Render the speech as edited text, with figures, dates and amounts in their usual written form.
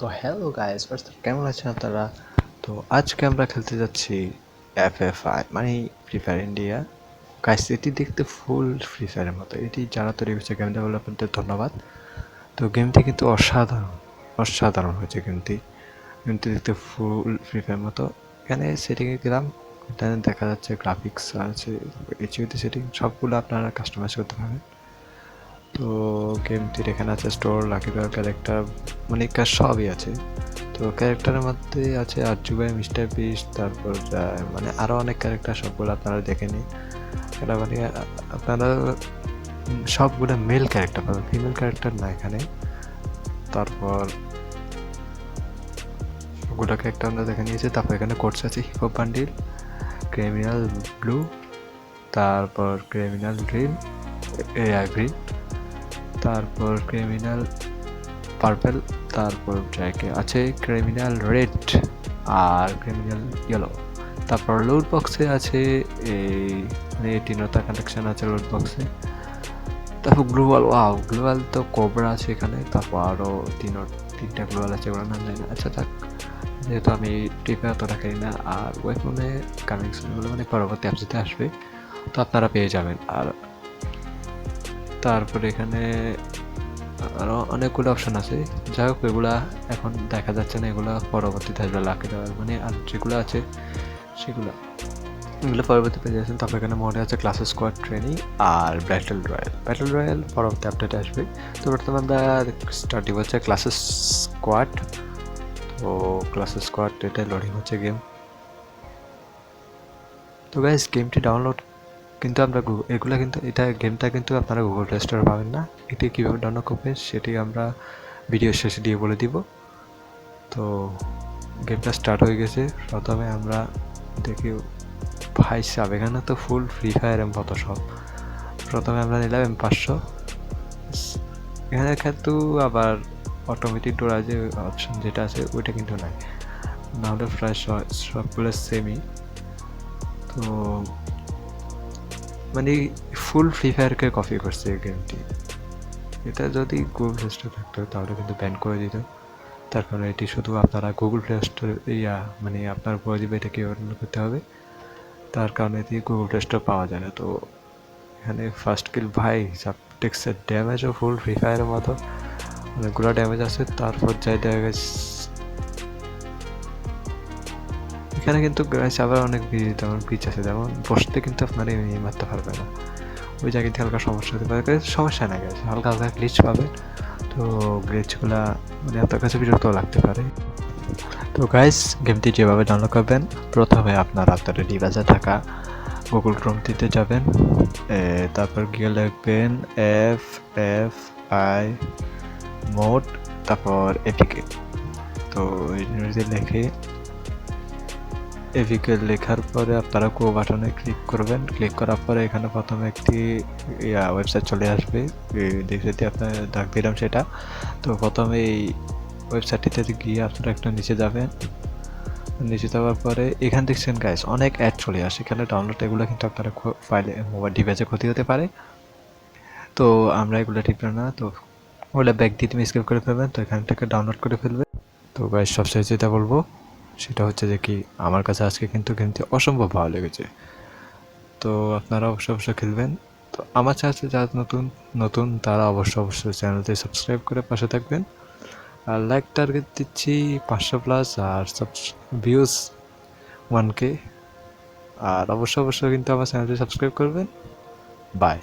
তো hello guys, কেমন আছেন আপনারা? তো আজকে আমরা খেলতে যাচ্ছি এফএফআই মানে ফ্রি ফায়ার ইন্ডিয়া। গাইস, এটি দেখতে ফুল ফ্রি ফায়ারের মতো। এটি যারা তৈরি করেছে গেম ডেভেলপারদের ধন্যবাদ। তো গেমটি কিন্তু অসাধারণ অসাধারণ হয়েছে। গেমটি দেখতে ফুল ফ্রি ফায়ার মতো। এখানে সেটিংয়ে গেলাম, এখানে দেখা যাচ্ছে গ্রাফিক্স আছে, এইচইউডি সেটিং সবগুলো আপনারা কাস্টমাইজ করতে পারবেন। তো গেমটির এখানে আছে স্টোর, লাকি ড্র, ক্যারেক্টার, মানে সবই আছে। তো ক্যারেক্টারের মধ্যে আছে আরজু ভাই, মিস্টার বিস্ট, তারপর মানে আরও অনেক ক্যারেক্টার, সবগুলো আপনারা দেখে নিন। এটা মানে আপনারা সবগুলো মেল ক্যারেক্টার পাবেন, ফিমেল ক্যারেক্টার না এখানে। তারপর সবগুলো ক্যারেক্টার আমরা দেখে নিয়েছি। তারপর এখানে কোর্স আছে হিপহপ বান্ডিল, ক্রিমিনাল ব্লু, তারপর ক্রিমিনাল গ্রিন, গ্রিন, তারপর ক্রিমিনাল পার্পল, তারপর জায়গায় আছে ক্রিমিনাল রেড আর ক্রিমিনাল ইয়েলো। তারপর লোড বক্সে আছে এই মানে তিনটা কালেকশন আছে লোড বক্সে। তারপর গ্লোবাল, গ্লোবাল তো কোবরা আছে এখানে। তারপর আরও তিনটা গ্লোবাল আছে, ওরা নাম জানি না। আচ্ছা থাক, যেহেতু আমি টিপে অতটা খাই না। আর ওয়েপনে কানেকশনগুলো মানে পরবর্তী অ্যাপসেতে আসবে, তো আপনারা পেয়ে যাবেন। আর তারপরে এখানে আরও অনেকগুলো অপশান আছে। যাই হোক, এগুলা এখন দেখা যাচ্ছে না, এগুলো পরবর্তীতে আসবে। লাকি দেওয়ার মানে আর যেগুলো আছে সেগুলো এগুলো পরবর্তী পেয়ে যাচ্ছেন। তারপর এখানে মোডে আছে ক্লাস স্কোয়াড ট্রেনিং আর ব্যাটেল রয়্যাল পরবর্তী আপডেটে আসবে। তো বর্তমানে স্টার্টিং হচ্ছে ক্লাস স্কোয়াড। তো ক্লাস স্কোয়াড এটা লোডিং হচ্ছে গেম। তো গাইস, গেমটি ডাউনলোড কিন্তু আমরা এগুলো কিন্তু গেমটা কিন্তু আপনারা গুগল প্লে স্টোরে পাবেন না। এটি কীভাবে ডাউনলোড করবেন সেটি আমরা ভিডিও শেষে দিয়ে বলে দিব। তো গেমটা স্টার্ট হয়ে গেছে। প্রথমে আমরা দেখি ভাই সাব, এখানে তো ফুল ফ্রি ফায়ার মতো সব। প্রথমে আমরা নিলাম M500। এখানে কিন্তু আবার অটোমেটিক ডোরা যে অপশন যেটা আছে ওইটা কিন্তু নাই, নাহলে প্রায় সবগুলো সেমই। তো মানে ফুল ফ্রি ফায়ারকে কপি করছে এই গেমটি। এটা যদি গুগল প্লে স্টোর থাকতো তাহলে কিন্তু ব্যান করে দিত। তার কারণে এটি শুধু আপনারা গুগল প্লে স্টোর মানে আপনার বলে দিবে এটা কীভাবে ডাউনলোড করতে হবে। তার কারণে এটি গুগল প্লে স্টোর পাওয়া যায় না। তো এখানে ফার্স্ট কিল ভাই সাবটেক্সের ড্যামেজও ফুল ফ্রি ফায়ারের মতো, অনেকগুলো ড্যামেজ আছে। তারপর যাই ড্যামেজ এখানে কিন্তু আবার অনেক যেমন পিচ আছে, যেমন বসতে কিন্তু আপনারা এমনি মারতে পারবে না, ওই জায়গাতে হালকা সমস্যা হতে পারে। সমস্যা না গেছে, হালকা হালকা গ্লিচ পাবে। তো গ্লিচগুলা মানে আপনার কাছে বিরক্ত লাগতে পারে। তো গাইস, গেমটি যেভাবে ডাউনলোড করবেন, প্রথমে আপনারা আপনার ডিভাইসে থাকা গুগল ক্রোমটিতে যাবেন। তারপর গিয়ে লিখবেন FFI মোড, তারপর এপিকে। তো ইংরেজি লিখে এপিকে লেখার পরে আপনারা গো বাটনে ক্লিক করবেন। ক্লিক করার পরে এখানে প্রথমে একটি ওয়েবসাইট চলে আসবে, যেটি আপনার ডাক দিলাম সেটা। তো প্রথমে এই ওয়েবসাইটটিতে গিয়ে আপনারা একটু নিচে যাবেন। নিচে যাওয়ার পরে এখান দেখছেন গাইস অনেক অ্যাড চলে আসে। এখানে ডাউনলোড এগুলো কিন্তু আপনারা ফাইলে মোবাইল ডিভাইসে ক্ষতি হতে পারে। তো আমরা এগুলো টিপব না। তো ওগুলো ব্যাক দিয়ে তুমি স্কিপ করে ফেলবেন। তো এখান থেকে ডাউনলোড করে ফেলবে। তো গাইস, সবশেষে যেটা বলবো সেটা হচ্ছে যে কি, আমার কাছে আজকে কিন্তু গেমটি অসম্ভব ভালো লেগেছে। তো আপনারা অবশ্যই খেলবেন। তো আমার চাচ্ছে যারা নতুন নতুন তারা অবশ্যই চ্যানেলটি সাবস্ক্রাইব করে পাশে থাকবেন। আর লাইক টার্গেট দিচ্ছি 500+, আর ভিউজ 1K। আর অবশ্যই কিন্তু আমার চ্যানেলটি সাবস্ক্রাইব করবেন। বাই।